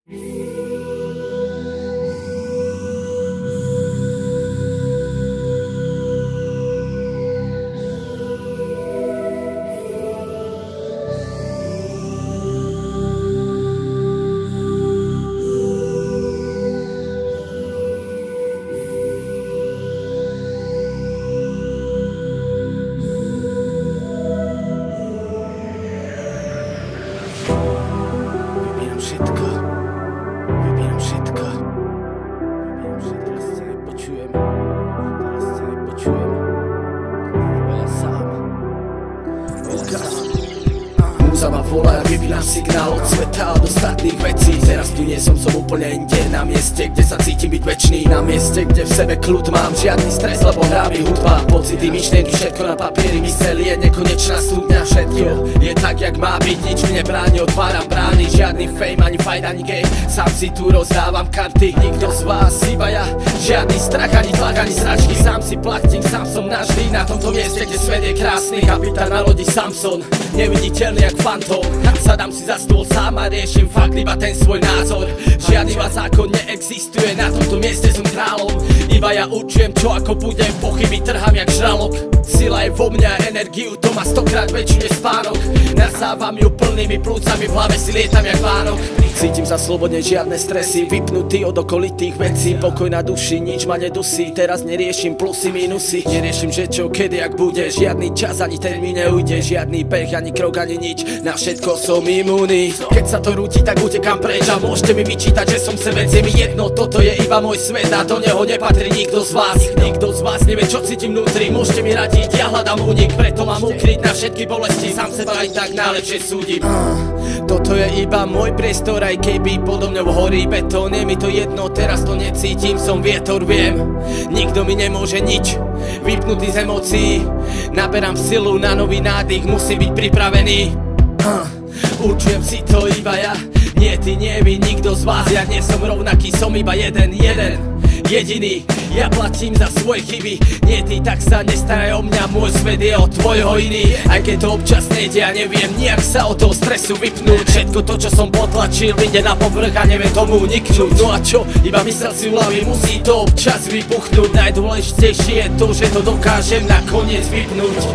Vybieram všetko. Teraz sa nepočujem. Veľa sám. Múza ma volá, vypínam signál od sveta, od ostatných vecí. Teraz tu nie som úplne inde, na mieste, kde sa cítim byť večný. Na mieste, kde v sebe kľud mám, žiadny stres, lebo hrá mi hudba. Pocity, myšlienky, všetko na papieri, mysel je nekonečná studňa. Všetko je tak, jak má byť, nič mi nebráni, otváram brány. Žiadny fame, ani fight, ani game, sám si tu rozdávam karty. Nikto z vás, iba ja, žiadny strach, ani tlak, ani sračky. Sám si platím, sám som navždy na tomto mieste, kde svet je krásny. Kapitán na lodi Samson, neviditeľný jak fantóm. Sadám si za stôl sám a riešim fakt iba ten svoj názor. Žiadny vás zákon neexistuje, na tomto mieste som kráľom. Iba ja určujem čo ako budem, pochyby trhám jak žralok. Sila je vo mňa, energiu to má 100-krát väčšiu než spánok. Nasávam ju plnými plúcami, v hlave si lietam jak Vánok. Cítim sa slobodne, žiadne stresy, vypnutý od okolitých vecí. Pokoj na duši, nič ma nedusí, teraz neriešim plusy, minusy. Neriešim že čo, kedy, ak bude, žiadny čas ani termín neujde. Žiadny beh, ani krok, ani nič, na všetko som imúny. Keď sa to rúti, tak utekám preč a môžete mi vyčítať, že som sebe. Je mi jedno, toto je iba môj svet a do neho nepatrí nikto z vás. Nikto z vás nevie, čo cítim vnútri, môžete mi radiť, ja hľadám únik. Preto mám ukryť na všetky bolesti, sám seba aj tak najlepšie súdim. Toto je iba môj priestor, aj keby podo mňou horí betón. Je mi to jedno, teraz to necítim, som vietor, viem. Nikto mi nemôže nič, vypnutý z emócií. Naberám silu na nový nádych, musím byť pripravený. Určujem si to iba ja, nie ty, nie vy, nikto z vás. Ja nie som rovnaký, som iba jeden jediný, ja platím za svoje chyby. Nie ty, tak sa nestaraj o mňa, môj svet je od tvojho iný. Aj keď to občas nejde, ja neviem nejak sa od toho stresu vypnúť. Všetko to, čo som potlačil, vyjde na povrch a neviem tomu uniknúť. No a čo, iba mysel si v hlavi, musí to občas vybuchnúť. Najdôležitejšie je to, že to dokážem nakoniec vypnúť.